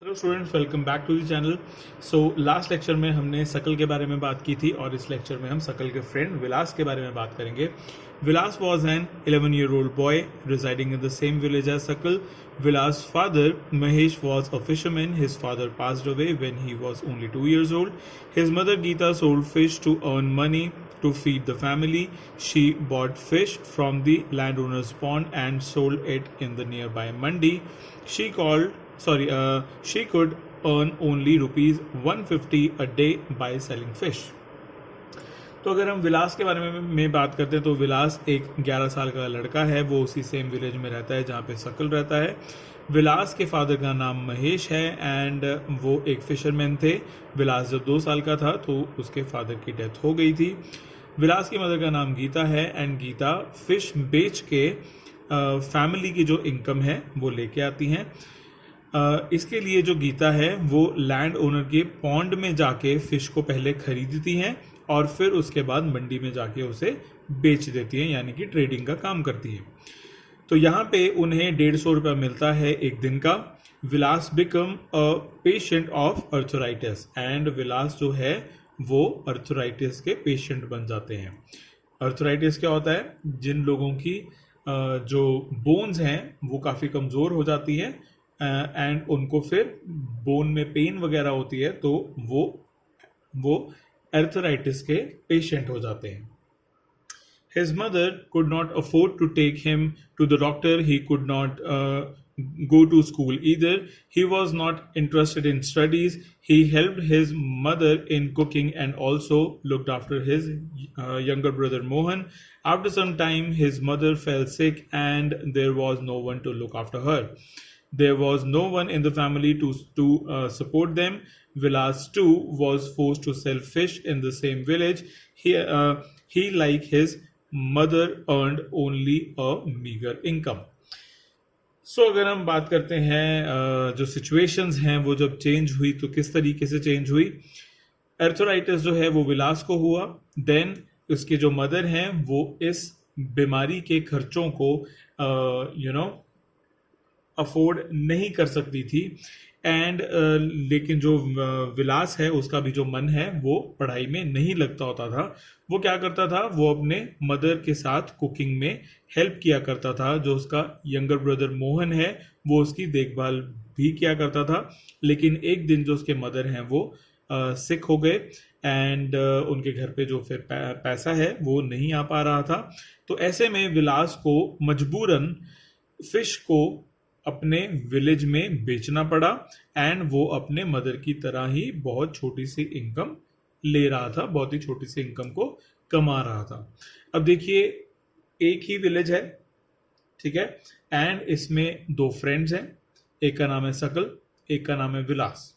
Hello students, welcome back to the channel. So last lecture में हमने सकल के बारे में बात की थी और इस लेक्चर में हम सकल के फ्रेंड विलास के बारे में बात करेंगे। Vilas was an 11-year-old boy residing in the same village as Sakal. Vilas' father Mahesh was a fisherman. His father passed away when he was only 2 years old. His mother Geeta sold fish to earn money to feed the family. She bought fish from the landowner's pond and sold it in the nearby mandi. She could earn only rupees 150 a day by selling fish. तो अगर हम विलास के बारे में बात करते हैं तो विलास एक 11 साल का लड़का है। वो उसी सेम विलेज में रहता है जहाँ पे सकल रहता है। विलास के फादर का नाम महेश है एंड वो एक फिशरमैन थे। विलास जब 2 साल का था तो उसके फादर की डेथ हो गई थी। विलास की मदर का नाम गीता है एंड गीता फिश बेच के फैमिली की जो इनकम है वो लेके आती हैं। इसके लिए जो गीता है वो लैंड ओनर के पॉन्ड में जाके फिश को पहले खरीदती हैं और फिर उसके बाद मंडी में जाके उसे बेच देती हैं, यानी कि ट्रेडिंग का काम करती है। तो यहाँ पे उन्हें 150 रुपया मिलता है एक दिन का। Vilas become a patient of arthritis and Vilas जो है वो अर्थराइटिस के पेशेंट बन जाते हैं। अर्थराइटिस क्या होता है? जिन लोगों की जो बोन्स हैं वो काफ़ी कमज़ोर हो जाती हैं एंड उनको फिर बोन में पेन वगैरह होती है तो वो अर्थराइटिस के पेशेंट हो जाते हैं। His mother could not afford to take him to the doctor. He could not go to school either. He was not interested in studies. He helped his mother in cooking and also looked after his younger brother Mohan. After some time, his mother fell sick and there was no one to look after her. There was no one in the family to support them. Vilas too was forced to sell fish in the same village. He like his mother earned only a meager income. So अगर हम बात करते हैं जो situations हैं वो जब change हुई तो किस तरीके से चेंज हुई। अर्थराइटिस जो है वो विलास को हुआ। देन उसके जो मदर हैं वो इस बीमारी के खर्चों को अफोर्ड नहीं कर सकती थी एंड लेकिन जो विलास है उसका भी जो मन है वो पढ़ाई में नहीं लगता होता था। वो क्या करता था? वो अपने मदर के साथ कुकिंग में हेल्प किया करता था। जो उसका यंगर ब्रदर मोहन है वो उसकी देखभाल भी किया करता था। लेकिन एक दिन जो उसके मदर हैं वो सिक हो गए एंड उनके घर पे जो फिर पैसा है वो नहीं आ पा रहा था। तो ऐसे में विलास को मजबूरन फिश को अपने विलेज में बेचना पड़ा एंड वो अपने मदर की तरह ही बहुत छोटी सी इनकम ले रहा था, बहुत ही छोटी सी इनकम को कमा रहा था। अब देखिए, एक ही विलेज है, ठीक है, एंड इसमें 2 फ्रेंड्स हैं। एक का नाम है सकल, एक का नाम है विलास।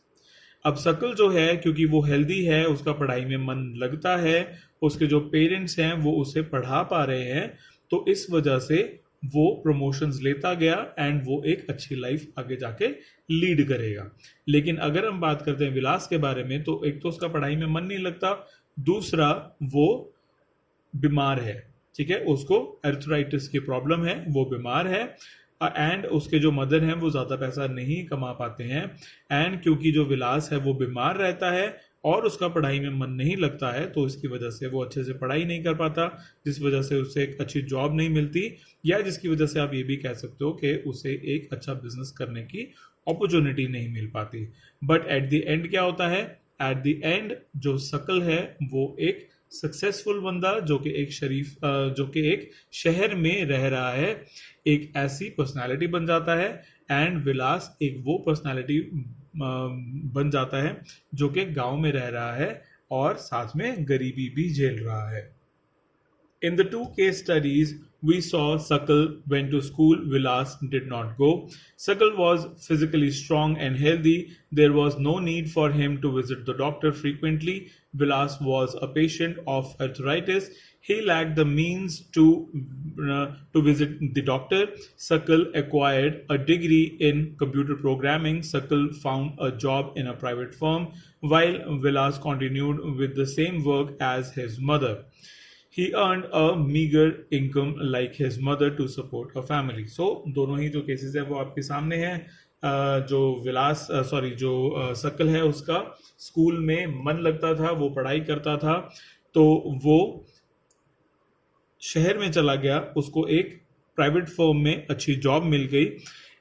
अब सकल जो है क्योंकि वो हेल्दी है, उसका पढ़ाई में मन लगता है, उसके जो पेरेंट्स हैं वो उसे पढ़ा पा रहे हैं, तो इस वजह से वो प्रमोशंस लेता गया एंड वो एक अच्छी लाइफ आगे जाके लीड करेगा। लेकिन अगर हम बात करते हैं विलास के बारे में तो एक तो उसका पढ़ाई में मन नहीं लगता, दूसरा वो बीमार है, ठीक है, उसको अर्थराइटिस की प्रॉब्लम है, वो बीमार है एंड उसके जो मदर हैं वो ज़्यादा पैसा नहीं कमा पाते हैं एंड क्योंकि जो विलास है वो बीमार रहता है और उसका पढ़ाई में मन नहीं लगता है तो इसकी वजह से वो अच्छे से पढ़ाई नहीं कर पाता, जिस वजह से उसे एक अच्छी जॉब नहीं मिलती या जिसकी वजह से आप ये भी कह सकते हो कि उसे एक अच्छा बिजनेस करने की अपॉर्चुनिटी नहीं मिल पाती। बट एट द एंड क्या होता है? एट द एंड जो सकल है वो एक सक्सेसफुल बंदा जो कि एक शहर में रह रहा है, एक ऐसी पर्सनालिटी बन जाता है एंड विलास एक वो पर्सनालिटी बन जाता है जो कि गांव में रह रहा है और साथ में गरीबी भी झेल रहा है। In the 2 case studies, we saw Sakal went to school, Vilas did not go. Sakal was physically strong and healthy. There was no need for him to visit the doctor frequently. Vilas was a patient of arthritis. He lacked the means to visit the doctor. Sakal acquired a degree in computer programming. Sakal found a job in a private firm, while Vilas continued with the same work as his mother. He earned a meager income like his mother to support a family. So दोनों ही जो cases है वो आपके सामने हैं। जो विलास sorry जो शकल है उसका स्कूल में मन लगता था, वो पढ़ाई करता था, तो वो शहर में चला गया, उसको एक प्राइवेट फर्म में अच्छी जॉब मिल गई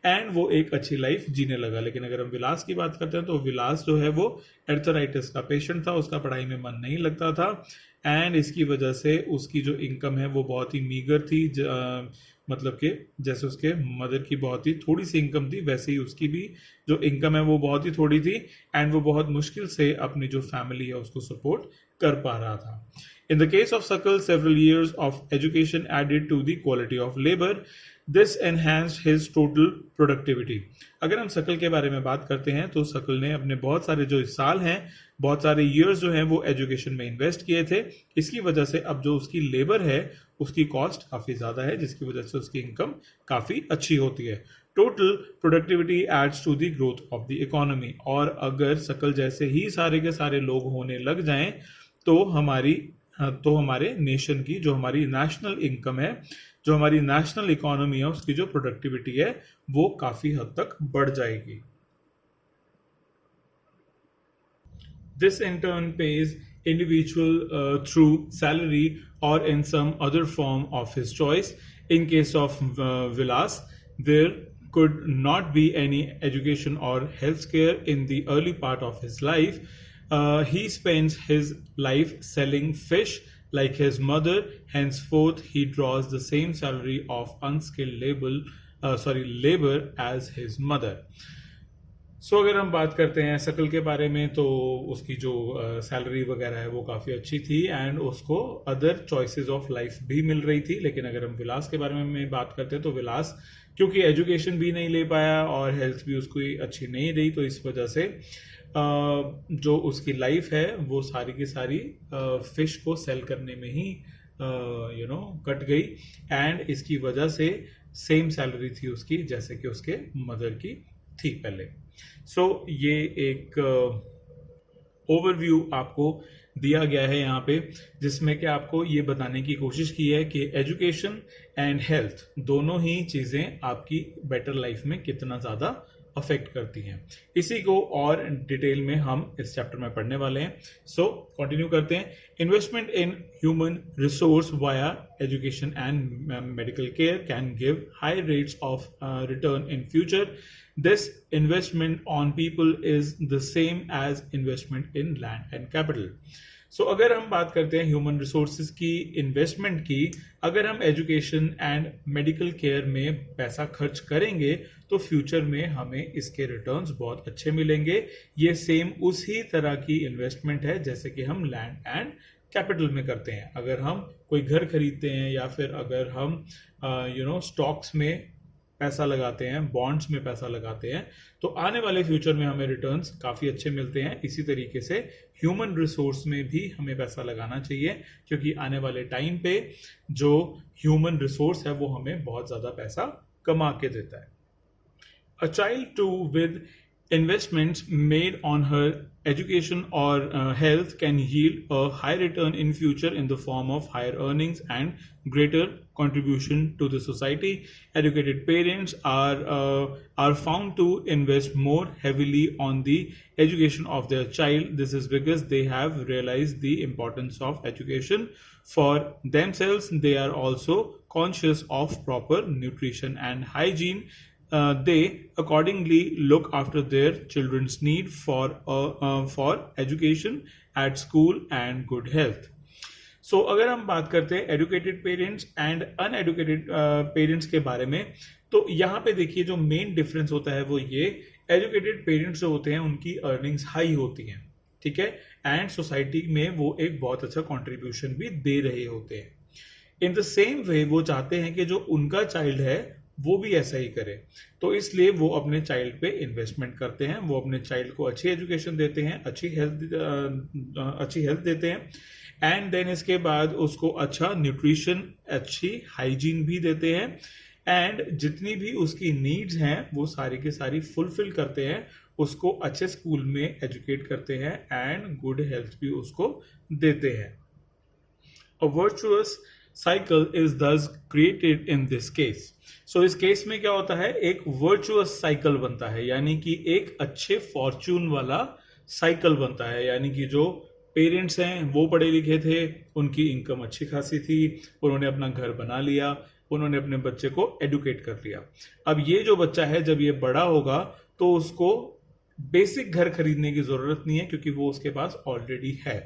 एंड वो एक अच्छी लाइफ जीने लगा। लेकिन अगर हम विलास की बात करते हैं तो विलास जो है वो एर्थराइटिस का पेशेंट था, उसका पढ़ाई में मन नहीं लगता था एंड इसकी वजह से उसकी जो इनकम है वो बहुत ही मीगर थी। मतलब कि जैसे उसके मदर की बहुत ही थोड़ी सी इनकम थी, वैसे ही उसकी भी जो इनकम है वो बहुत ही थोड़ी थी एंड वो बहुत मुश्किल से अपनी जो फैमिली है उसको सपोर्ट कर पा रहा था। In the case of Sakal, several years of education added to the quality of labor. This enhanced his total productivity. अगर हम सकल के बारे में बात करते हैं तो सकल ने अपने बहुत सारे जो साल हैं, बहुत सारे ईयर्स जो हैं वो एजुकेशन में इन्वेस्ट किए थे। इसकी वजह से अब जो उसकी लेबर है उसकी कॉस्ट काफ़ी ज़्यादा है, जिसकी वजह से उसकी इनकम काफ़ी अच्छी होती है। Total productivity adds to the growth of the economy. और अगर सकल जैसे ही सारे के सारे लोग होने लग जाएं तो हमारे नेशन की जो हमारी नेशनल इनकम है, जो हमारी नेशनल इकोनॉमी है, उसकी जो प्रोडक्टिविटी है वो काफी हद तक बढ़ जाएगी। This in turn page individual through salary or in some other form of his choice. In case of Vilas, there could not be any education or health care in the early part of his life. He spends his life selling fish like his mother. Henceforth, he draws the same salary of unskilled labor as his mother. अगर हम बात करते हैं सकल के बारे में तो उसकी जो सैलरी वगैरह है वो काफ़ी अच्छी थी एंड उसको अदर चॉइसेस ऑफ लाइफ भी मिल रही थी। लेकिन अगर हम विलास के बारे में बात करते हैं तो विलास क्योंकि एजुकेशन भी नहीं ले पाया और हेल्थ भी उसकी अच्छी नहीं रही, तो इस वजह से जो उसकी लाइफ है वो सारी की सारी फिश को सेल करने में ही कट गई एंड इसकी वजह से सेम सैलरी थी उसकी जैसे कि उसके मदर की थी पहले। ये एक ओवरव्यू आपको दिया गया है यहाँ पे, जिसमें कि आपको ये बताने की कोशिश की है कि एजुकेशन एंड हेल्थ दोनों ही चीज़ें आपकी बेटर लाइफ में कितना ज़्यादा अफेक्ट करती हैं। इसी को और डिटेल में हम इस चैप्टर में पढ़ने वाले हैं। कंटिन्यू करते हैं। Investment in human resource via education and medical care can give high rates of return in future. This investment on people is the same as investment in land and capital. अगर हम बात करते हैं human resources की investment की, अगर हम education and medical care में पैसा खर्च करेंगे तो फ्यूचर में हमें इसके रिटर्न्स बहुत अच्छे मिलेंगे। ये सेम उसी तरह की इन्वेस्टमेंट है जैसे कि हम लैंड एंड कैपिटल में करते हैं। अगर हम कोई घर खरीदते हैं या फिर अगर हम स्टॉक्स में पैसा लगाते हैं, बॉन्ड्स में पैसा लगाते हैं, तो आने वाले फ्यूचर में हमें रिटर्न्स काफ़ी अच्छे मिलते हैं। इसी तरीके से ह्यूमन रिसोर्स में भी हमें पैसा लगाना चाहिए क्योंकि आने वाले टाइम पे जो ह्यूमन रिसोर्स है वो हमें बहुत ज़्यादा पैसा कमा के देता है। A child too with investments made on her education or health can yield a high return in future in the form of higher earnings and greater contribution to the society. Educated parents are found to invest more heavily on the education of their child. This is because they have realized the importance of education for themselves. They are also conscious of proper nutrition and hygiene. They accordingly look after their children's need for education at school and good health. अगर हम बात करते हैं educated parents and uneducated parents के बारे में, तो यहाँ पे देखिए जो मेन डिफरेंस होता है वो ये, एजुकेटेड पेरेंट्स जो होते हैं उनकी अर्निंग्स हाई होती हैं, ठीक है, एंड सोसाइटी में वो एक बहुत अच्छा कॉन्ट्रीब्यूशन भी दे रहे होते हैं। इन द सेम वे वो चाहते हैं कि जो उनका चाइल्ड है वो भी ऐसा ही करे, तो इसलिए वो अपने चाइल्ड पे इन्वेस्टमेंट करते हैं, वो अपने चाइल्ड को अच्छी एजुकेशन देते हैं, अच्छी हेल्थ देते हैं एंड देन इसके बाद उसको अच्छा न्यूट्रिशन, अच्छी हाइजीन भी देते हैं एंड जितनी भी उसकी नीड्स हैं वो सारी की सारी फुलफिल करते हैं, उसको अच्छे स्कूल में एजुकेट करते हैं एंड गुड हेल्थ भी उसको देते हैं। A virtuous cycle is thus created in this case. So इस केस में क्या होता है, एक वर्चुअस साइकिल बनता है, यानी कि एक अच्छे फॉर्चून वाला साइकिल बनता है, यानी कि जो पेरेंट्स हैं वो पढ़े लिखे थे, उनकी इनकम अच्छी खासी थी, उन्होंने अपना घर बना लिया, उन्होंने अपने बच्चे को एडुकेट कर लिया। अब ये जो बच्चा है जब ये बड़ा होगा तो उसको बेसिक घर खरीदने की जरूरत नहीं है, क्योंकि वो उसके पास ऑलरेडी है।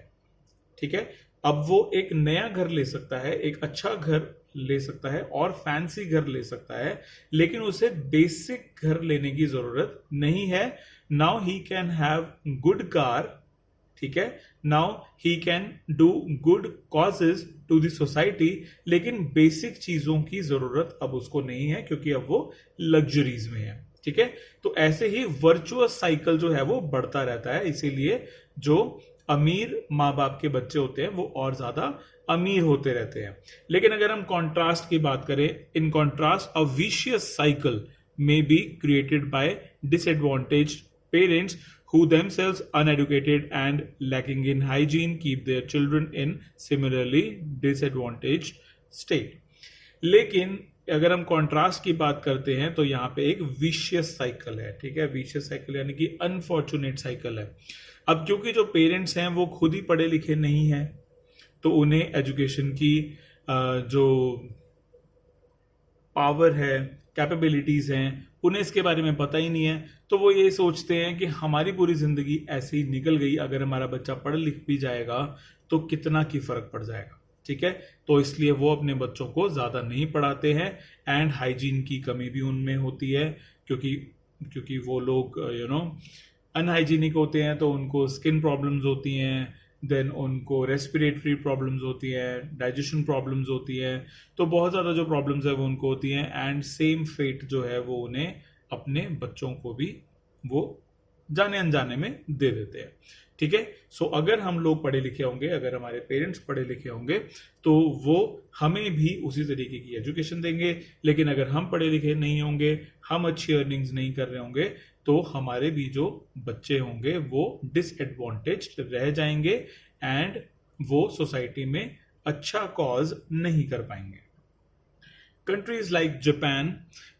ठीक है, अब वो एक नया घर ले सकता है, एक अच्छा घर ले सकता है और फैंसी घर ले सकता है, लेकिन उसे बेसिक घर लेने की जरूरत नहीं है। Now he can have good car, ठीक है, now he can do good causes to the society, लेकिन बेसिक चीजों की जरूरत अब उसको नहीं है, क्योंकि अब वो लग्जरीज में है। ठीक है, तो ऐसे ही वर्चुअस साइकिल जो है वो बढ़ता रहता है, इसीलिए जो अमीर माँ बाप के बच्चे होते हैं वो और ज्यादा अमीर होते रहते हैं। लेकिन अगर हम कॉन्ट्रास्ट की बात करें, in contrast a vicious cycle may be created by disadvantaged parents who themselves uneducated and lacking in hygiene keep their children in similarly disadvantaged state. लेकिन अगर हम कॉन्ट्रास्ट की बात करते हैं तो यहाँ पे एक विशियस साइकिल है। ठीक है, विशियस साइकिल यानी कि अनफॉर्चुनेट साइकिल है। अब क्योंकि जो पेरेंट्स हैं वो खुद ही पढ़े लिखे नहीं हैं, तो उन्हें एजुकेशन की जो पावर है, कैपेबिलिटीज हैं, उन्हें इसके बारे में पता ही नहीं है, तो वो ये सोचते हैं कि हमारी पूरी जिंदगी ऐसे ही निकल गई, अगर हमारा बच्चा पढ़ लिख भी जाएगा तो कितना की फर्क पड़ जाएगा। ठीक है, तो इसलिए वो अपने बच्चों को ज्यादा नहीं पढ़ाते हैं, एंड हाइजीन की कमी भी उनमें होती है, क्योंकि वो लोग अनहाइजीनिक होते हैं, तो उनको स्किन प्रॉब्लम्स होती हैं, देन उनको रेस्पिरेटरी प्रॉब्लम्स होती है, डाइजेशन प्रॉब्लम्स होती है, तो बहुत ज़्यादा जो प्रॉब्लम्स है वो उनको होती हैं, एंड सेम फेट जो है वो उन्हें अपने बच्चों को भी वो जाने अनजाने में दे देते हैं। ठीक है, सो अगर हम लोग पढ़े लिखे होंगे, अगर हमारे पेरेंट्स पढ़े लिखे होंगे, तो वो हमें भी उसी तरीके की एजुकेशन देंगे। लेकिन अगर हम पढ़े लिखे नहीं होंगे, हम अच्छी अर्निंग्स नहीं कर रहे होंगे, तो हमारे भी जो बच्चे होंगे वो डिसएडवांटेज्ड रह जाएंगे, एंड वो सोसाइटी में अच्छा कॉज नहीं कर पाएंगे। Countries like Japan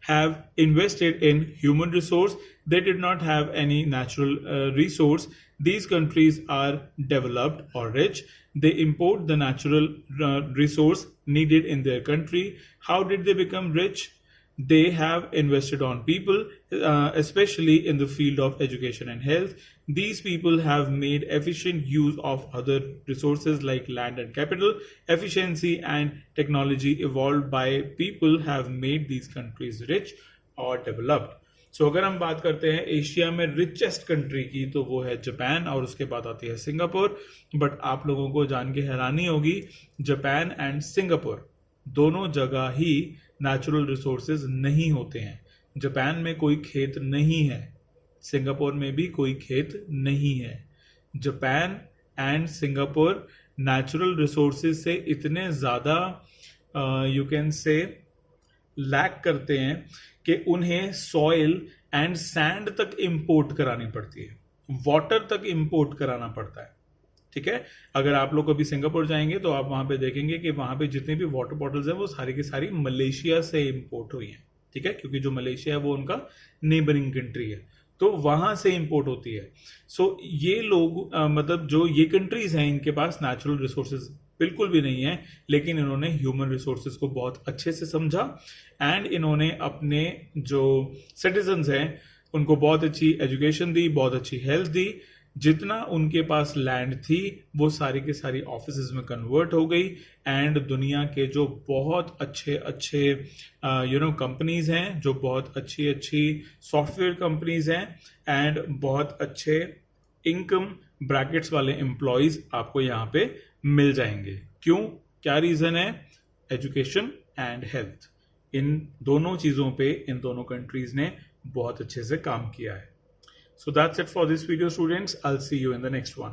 have invested in human resource. They did not have any natural resource. These countries are developed or rich. They import the natural resource needed in their country. How did they become rich? They have invested on people, especially in the field of education and health. These people have made efficient use of other resources like land and capital. Efficiency and technology evolved by people have made these countries rich or developed. So अगर हम बात करते हैं Asia में richest country की, तो वो है जापान, और उसके बाद आती है सिंगापुर। बट आप लोगों को जान के हैरानी होगी, जापान एंड सिंगापुर दोनों जगह ही नेचुरल रिसोर्सेज नहीं होते हैं। जापान में कोई खेत नहीं है, सिंगापुर में भी कोई खेत नहीं है। Japan and Singapore natural resources से इतने ज़्यादा यू कैन से लैक करते हैं कि उन्हें सॉइल एंड सैंड तक इंपोर्ट करानी पड़ती है, वाटर तक इंपोर्ट कराना पड़ता है। ठीक है, अगर आप लोग कभी सिंगापुर जाएंगे तो आप वहां पे देखेंगे कि वहां पे जितनी भी वाटर बॉटल्स हैं वो सारी की सारी मलेशिया से इंपोर्ट हुई हैं। ठीक है, क्योंकि जो मलेशिया है वो उनका नेबरिंग कंट्री है, तो वहां से इंपोर्ट होती है। सो ये लोग मतलब जो ये कंट्रीज हैं, इनके पास नेचुरल रिसोर्सेज बिल्कुल भी नहीं है, लेकिन इन्होंने ह्यूमन रिसोर्सेज को बहुत अच्छे से समझा, एंड इन्होंने अपने जो सिटीजन्स हैं उनको बहुत अच्छी एजुकेशन दी, बहुत अच्छी हेल्थ दी। जितना उनके पास लैंड थी वो सारी की सारी ऑफिसेज में कन्वर्ट हो गई, एंड दुनिया के जो बहुत अच्छे अच्छे कंपनीज हैं, जो बहुत अच्छी अच्छी सॉफ्टवेयर कंपनीज हैं, एंड बहुत अच्छे इनकम ब्रैकेट्स वाले एम्प्लॉयज आपको यहाँ पे मिल जाएंगे। क्यों, क्या रीजन है? एजुकेशन एंड हेल्थ, इन दोनों चीजों पे इन दोनों कंट्रीज ने बहुत अच्छे से काम किया है। So that's it for this video, students. I'll see you in the next one.